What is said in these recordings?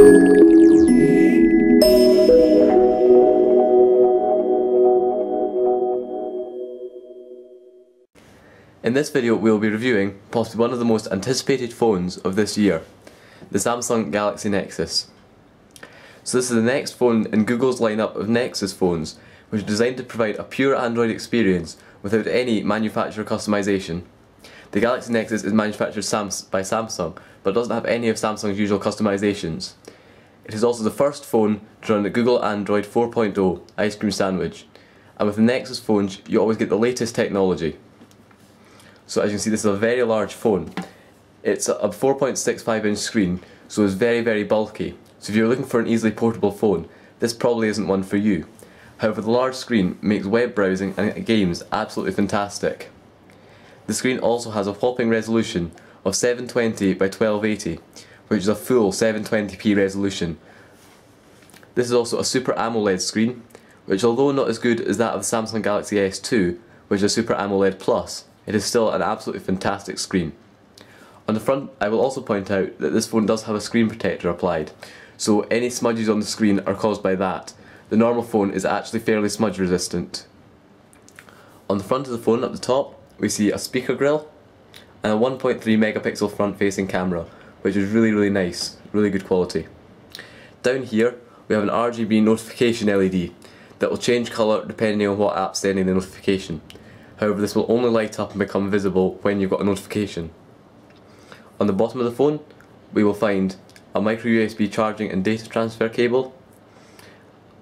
In this video we will be reviewing possibly one of the most anticipated phones of this year, the Samsung Galaxy Nexus. So this is the next phone in Google's lineup of Nexus phones, which are designed to provide a pure Android experience without any manufacturer customization. The Galaxy Nexus is manufactured by Samsung, but doesn't have any of Samsung's usual customizations. It is also the first phone to run the Google Android 4.0 ice cream sandwich, and with the Nexus phones you always get the latest technology. So as you can see, this is a very large phone. It's a 4.65 inch screen, so it's very bulky. So if you're looking for an easily portable phone, this probably isn't one for you. However, the large screen makes web browsing and games absolutely fantastic. The screen also has a whopping resolution of 720 by 1280, which is a full 720p resolution. This is also a Super AMOLED screen, which although not as good as that of the Samsung Galaxy S2, which is a Super AMOLED Plus, it is still an absolutely fantastic screen. On the front, I will also point out that this phone does have a screen protector applied, so any smudges on the screen are caused by that. The normal phone is actually fairly smudge resistant. On the front of the phone, at the top, we see a speaker grille and a 1.3 megapixel front facing camera, which is really nice, really good quality. Down here we have an RGB notification LED that will change colour depending on what app is sending the notification. However, this will only light up and become visible when you've got a notification. On the bottom of the phone we will find a micro USB charging and data transfer cable,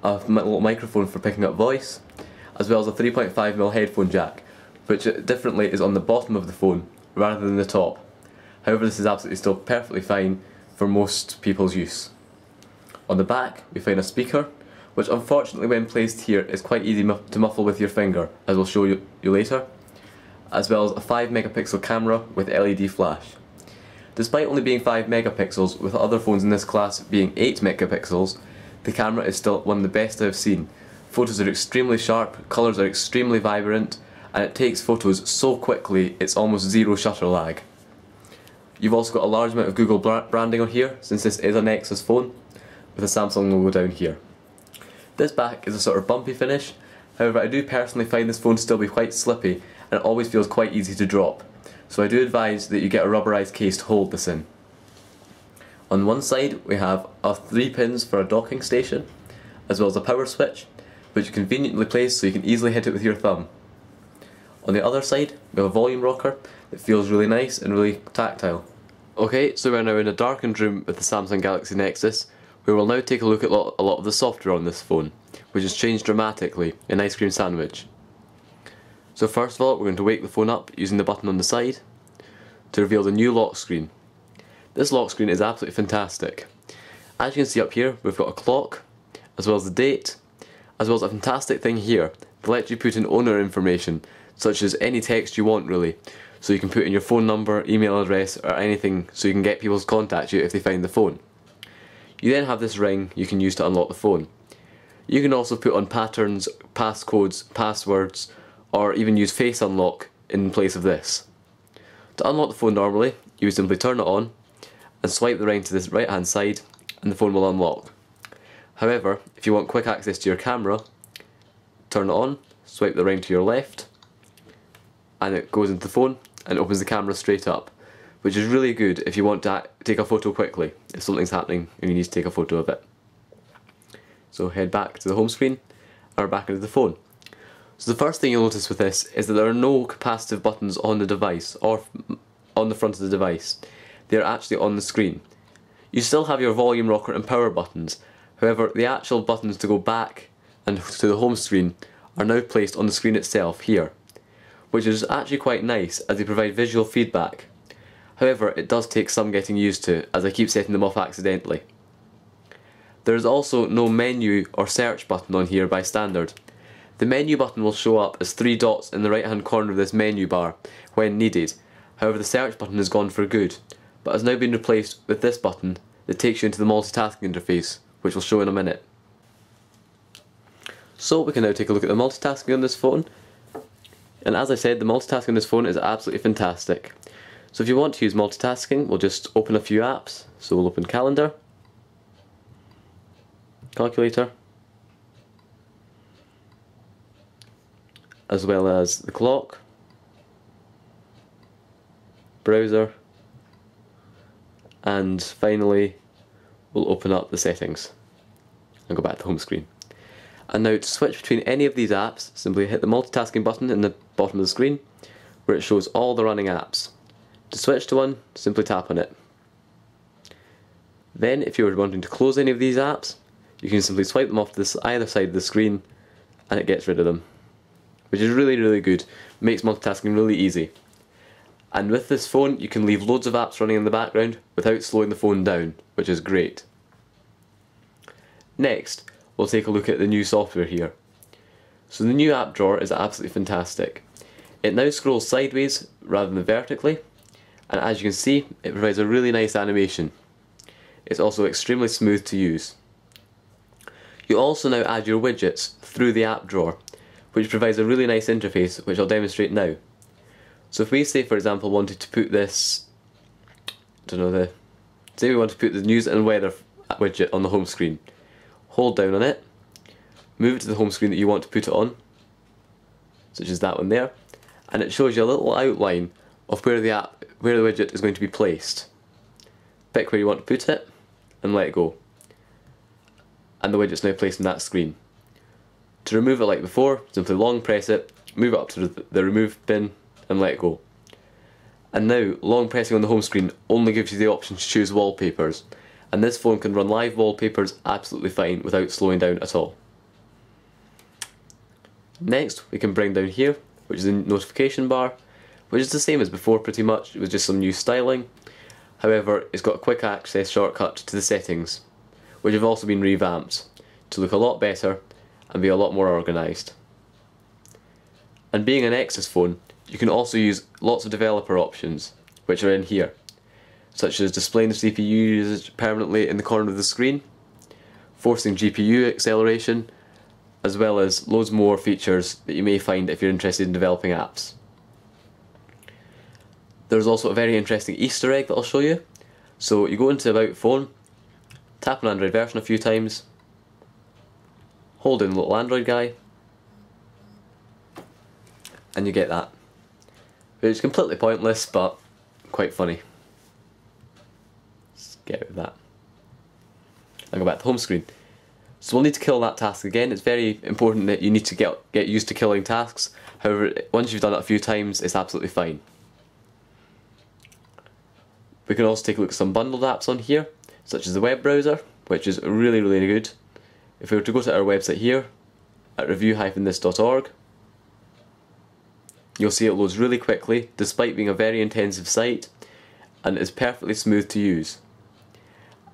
a little microphone for picking up voice, as well as a 3.5mm headphone jack, which differently is on the bottom of the phone rather than the top. However, this is absolutely still perfectly fine for most people's use. On the back we find a speaker, which unfortunately when placed here is quite easy to muffle with your finger, as we'll show you later, as well as a 5 megapixel camera with LED flash. Despite only being 5 megapixels, with other phones in this class being 8 megapixels, the camera is still one of the best I've seen. Photos are extremely sharp, colours are extremely vibrant, and it takes photos so quickly it's almost zero shutter lag. You've also got a large amount of Google branding on here, since this is a Nexus phone, with a Samsung logo down here. This back is a sort of bumpy finish, however I do personally find this phone to still be quite slippy and it always feels quite easy to drop, so I do advise that you get a rubberized case to hold this in. On one side we have 3 pins for a docking station, as well as a power switch, which you conveniently place so you can easily hit it with your thumb. On the other side we have a volume rocker that feels really nice and really tactile. Okay, so we're now in a darkened room with the Samsung Galaxy Nexus. We will now take a look at a lot of the software on this phone, which has changed dramatically in Ice Cream Sandwich. So first of all, we're going to wake the phone up using the button on the side to reveal the new lock screen. This lock screen is absolutely fantastic. As you can see up here, we've got a clock, as well as the date, as well as a fantastic thing here that lets you put in owner information, such as any text you want really. So you can put in your phone number, email address, or anything so you can get people to contact you if they find the phone. You then have this ring you can use to unlock the phone. You can also put on patterns, passcodes, passwords, or even use face unlock in place of this. To unlock the phone normally, you would simply turn it on and swipe the ring to the right hand side and the phone will unlock. However, if you want quick access to your camera, turn it on, swipe the ring to your left, and it goes into the phone and opens the camera straight up, which is really good if you want to take a photo quickly, if something's happening and you need to take a photo of it. So head back to the home screen, or back into the phone. So the first thing you'll notice with this is that there are no capacitive buttons on the device, or on the front of the device. They are actually on the screen. You still have your volume rocker and power buttons, however the actual buttons to go back and to the home screen are now placed on the screen itself here, which is actually quite nice as they provide visual feedback. However, it does take some getting used to, as I keep setting them off accidentally. There is also no menu or search button on here by standard. The menu button will show up as 3 dots in the right hand corner of this menu bar when needed. However, the search button is gone for good, but has now been replaced with this button that takes you into the multitasking interface, which we'll show in a minute. So we can now take a look at the multitasking on this phone. And as I said, the multitasking on this phone is absolutely fantastic. So if you want to use multitasking, we'll just open a few apps. So we'll open Calendar, calculator, as well as the clock, browser, and finally we'll open up the settings and go back to the home screen. And now to switch between any of these apps, simply hit the multitasking button in the bottom of the screen where it shows all the running apps. To switch to one, simply tap on it. Then if you were wanting to close any of these apps, you can simply swipe them off to either side of the screen and it gets rid of them, which is really good, makes multitasking really easy. And with this phone you can leave loads of apps running in the background without slowing the phone down, which is great. Next, we'll take a look at the new software here. So the new app drawer is absolutely fantastic. It now scrolls sideways rather than vertically, and as you can see, it provides a really nice animation. It's also extremely smooth to use. You also now add your widgets through the app drawer, which provides a really nice interface, which I'll demonstrate now. So if we say, for example, wanted to put this, say we want to put the news and weather widget on the home screen. Hold down on it, move it to the home screen that you want to put it on, such as that one there, and it shows you a little outline of where the widget is going to be placed. Pick where you want to put it, and let go. And the widget's now placed on that screen. To remove it like before, simply long press it, move it up to the remove bin, and let go. And now, long pressing on the home screen only gives you the option to choose wallpapers, and this phone can run live wallpapers absolutely fine without slowing down at all. Next, we can bring down here, which is the notification bar, which is the same as before pretty much, with just some new styling. However, it's got a quick access shortcut to the settings, which have also been revamped to look a lot better and be a lot more organised. And being a Nexus phone, you can also use lots of developer options, which are in here, such as displaying the CPU usage permanently in the corner of the screen, forcing GPU acceleration, as well as loads more features that you may find if you're interested in developing apps. There's also a very interesting Easter egg that I'll show you. So you go into About Phone, tap on Android version a few times, hold in the little Android guy, and you get that. It's completely pointless, but quite funny. Let's get rid of that. I'll go back to the home screen. So we'll need to kill that task again. It's very important that you need to get used to killing tasks. However, once you've done it a few times, it's absolutely fine. We can also take a look at some bundled apps on here, such as the web browser, which is really good. If we were to go to our website here, at review-this.org, you'll see it loads really quickly, despite being a very intensive site, and is perfectly smooth to use.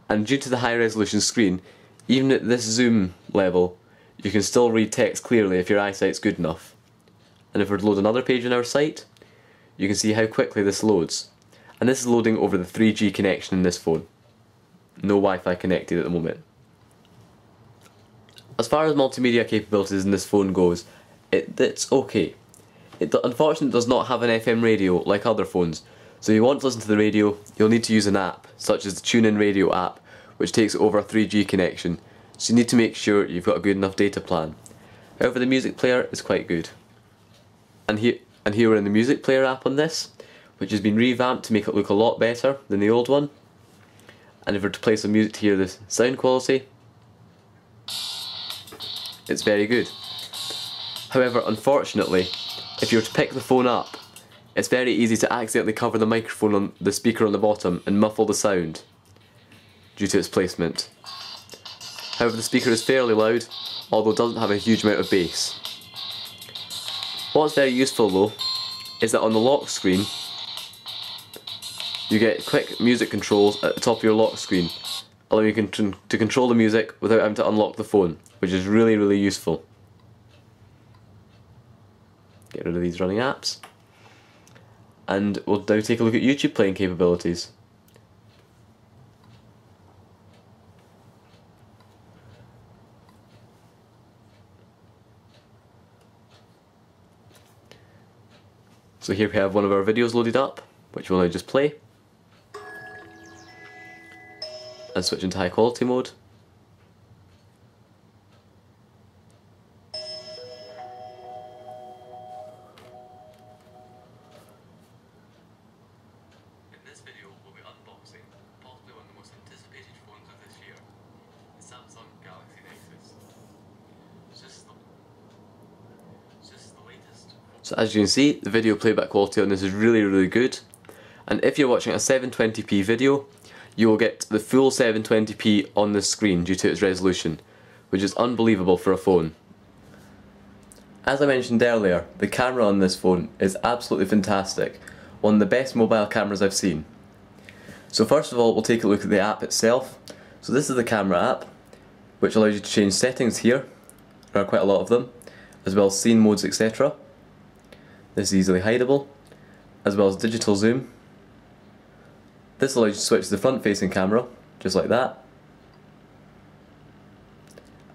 And due to the high resolution screen, even at this zoom level, you can still read text clearly if your eyesight's good enough. And if we were to load another page on our site, you can see how quickly this loads. And this is loading over the 3G connection in this phone. No Wi-Fi connected at the moment. As far as multimedia capabilities in this phone goes, it's okay. It unfortunately does not have an FM radio like other phones, so if you want to listen to the radio, you'll need to use an app, such as the TuneIn Radio app, which takes over a 3G connection, so you need to make sure you've got a good enough data plan. However, the music player is quite good. And here we're in the music player app on this, which has been revamped to make it look a lot better than the old one. And if we were to play some music to hear the sound quality, it's very good. However, unfortunately, if you were to pick the phone up, it's very easy to accidentally cover the microphone on the speaker on the bottom and muffle the sound due to its placement. However, the speaker is fairly loud, although it doesn't have a huge amount of bass. What's very useful though, is that on the lock screen, you get quick music controls at the top of your lock screen, allowing you to control the music without having to unlock the phone, which is really useful. Get rid of these running apps. And we'll now take a look at YouTube playing capabilities. So here we have one of our videos loaded up, which we'll now just play. And switch into high quality mode. So as you can see, the video playback quality on this is really good, and if you're watching a 720p video, you will get the full 720p on the screen due to its resolution, which is unbelievable for a phone. As I mentioned earlier, the camera on this phone is absolutely fantastic, one of the best mobile cameras I've seen. So first of all, we'll take a look at the app itself. So this is the camera app, which allows you to change settings here. There are quite a lot of them, as well as scene modes, etc. This is easily hideable, as well as digital zoom. This allows you to switch to the front facing camera, just like that.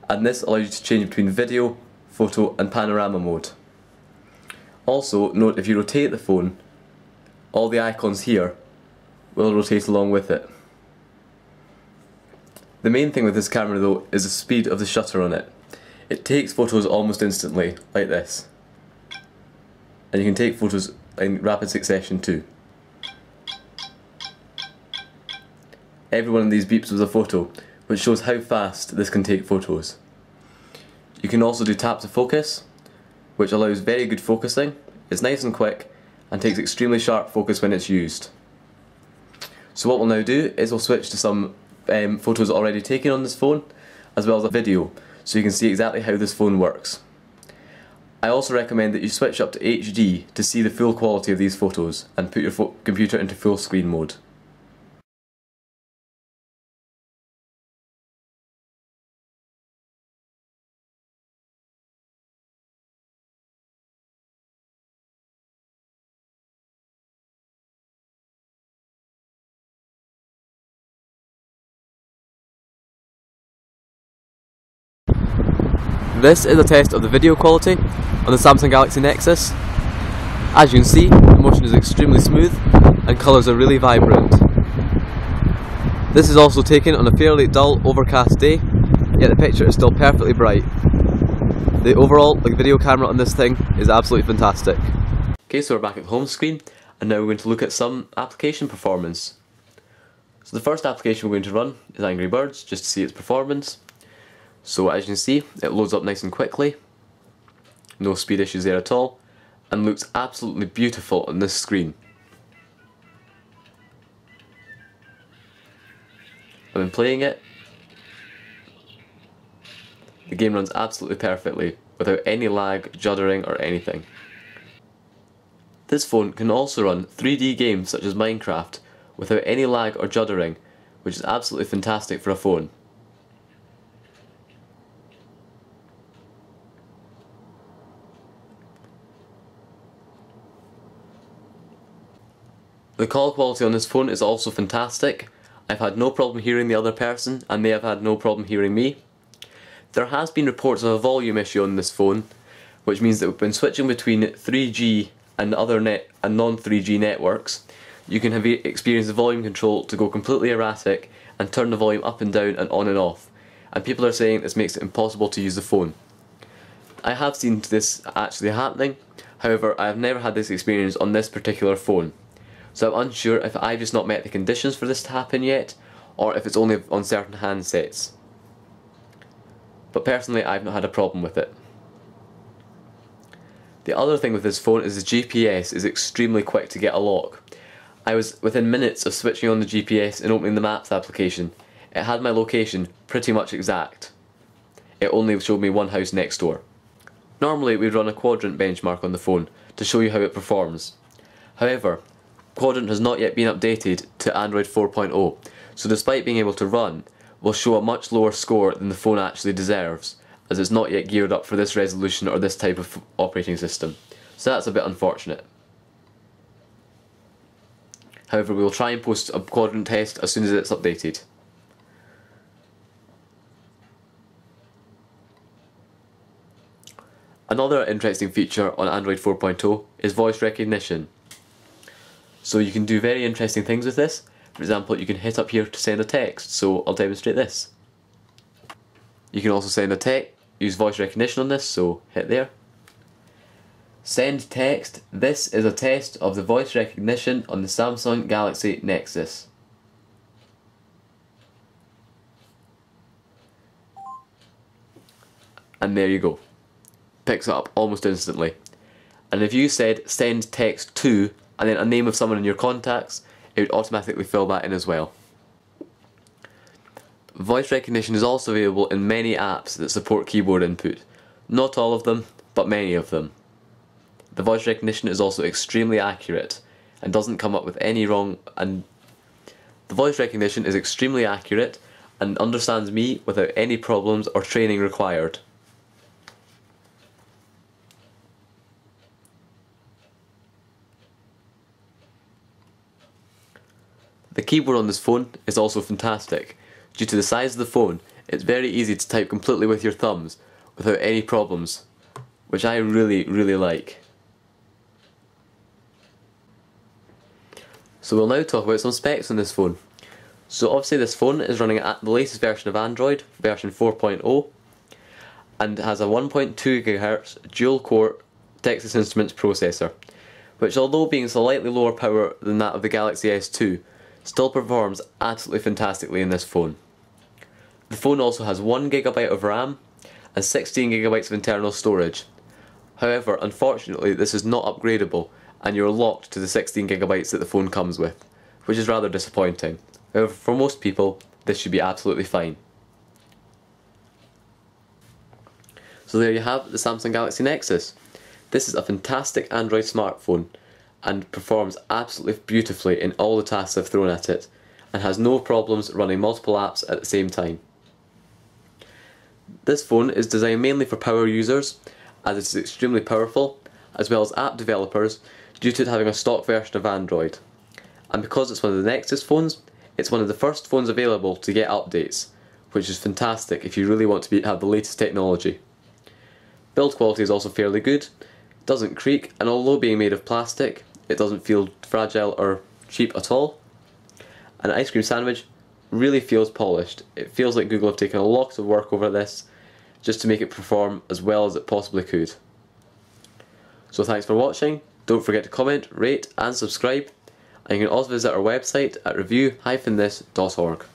And this allows you to change between video, photo and panorama mode. Also, note if you rotate the phone, all the icons here will rotate along with it. The main thing with this camera though is the speed of the shutter on it. It takes photos almost instantly, like this. And you can take photos in rapid succession too. Every one of these beeps was a photo, which shows how fast this can take photos. You can also do tap to focus, which allows very good focusing. It's nice and quick and takes extremely sharp focus when it's used. So what we'll now do is we'll switch to some photos already taken on this phone, as well as a video, so you can see exactly how this phone works. I also recommend that you switch up to HD to see the full quality of these photos and put your computer into full screen mode. This is a test of the video quality on the Samsung Galaxy Nexus. As you can see, the motion is extremely smooth and colours are really vibrant. This is also taken on a fairly dull, overcast day, yet the picture is still perfectly bright. The overall video camera on this thing is absolutely fantastic. Okay, so we're back at the home screen, and now we're going to look at some application performance. So the first application we're going to run is Angry Birds, just to see its performance. So as you can see, it loads up nice and quickly, no speed issues there at all, and looks absolutely beautiful on this screen. I've been playing it. The game runs absolutely perfectly, without any lag, juddering or anything. This phone can also run 3D games such as Minecraft, without any lag or juddering, which is absolutely fantastic for a phone. The call quality on this phone is also fantastic. I've had no problem hearing the other person and they have had no problem hearing me. There has been reports of a volume issue on this phone, which means that when switching between 3G and other non-3G networks, you can have experienced the volume control to go completely erratic and turn the volume up and down and on and off. And people are saying this makes it impossible to use the phone. I have seen this actually happening, however I have never had this experience on this particular phone. So I'm unsure if I've just not met the conditions for this to happen yet, or if it's only on certain handsets. But personally, I've not had a problem with it. The other thing with this phone is the GPS is extremely quick to get a lock. I was within minutes of switching on the GPS and opening the Maps application. It had my location pretty much exact. It only showed me one house next door. Normally we'd run a quadrant benchmark on the phone to show you how it performs. However, Quadrant has not yet been updated to Android 4.0, so despite being able to run, will show a much lower score than the phone actually deserves, as it's not yet geared up for this resolution or this type of operating system. So that's a bit unfortunate. However, we will try and post a Quadrant test as soon as it's updated. Another interesting feature on Android 4.0 is voice recognition. So you can do very interesting things with this. For example, you can hit up here to send a text, so I'll demonstrate this. You can also send a text, use voice recognition on this, so hit there. Send text. This is a test of the voice recognition on the Samsung Galaxy Nexus. And there you go. Picks it up almost instantly. and if you said send text to and then a name of someone in your contacts, it would automatically fill that in as well. Voice recognition is also available in many apps that support keyboard input. Not all of them, but many of them. The voice recognition is also extremely accurate and doesn't come up with any wrong, and the voice recognition is extremely accurate and understands me without any problems or training required. The keyboard on this phone is also fantastic. Due to the size of the phone, it's very easy to type completely with your thumbs without any problems, which I really like. So we'll now talk about some specs on this phone. So obviously this phone is running at the latest version of Android, version 4.0, and has a 1.2 GHz dual-core Texas Instruments processor, which, although being slightly lower power than that of the Galaxy S2, still performs absolutely fantastically in this phone. The phone also has 1 GB of RAM and 16 GB of internal storage. However, unfortunately this is not upgradable and you're locked to the 16 GB that the phone comes with, which is rather disappointing. However, for most people this should be absolutely fine. So there you have the Samsung Galaxy Nexus. This is a fantastic Android smartphone and performs absolutely beautifully in all the tasks I've thrown at it, and has no problems running multiple apps at the same time. This phone is designed mainly for power users, as it is extremely powerful, as well as app developers due to it having a stock version of Android. And because it's one of the Nexus phones, it's one of the first phones available to get updates, which is fantastic if you really want to have the latest technology. Build quality is also fairly good, it doesn't creak, and although being made of plastic, it doesn't feel fragile or cheap at all. And Ice Cream Sandwich really feels polished. It feels like Google have taken a lot of work over this just to make it perform as well as it possibly could. So thanks for watching, don't forget to comment, rate and subscribe, and you can also visit our website at review-this.org.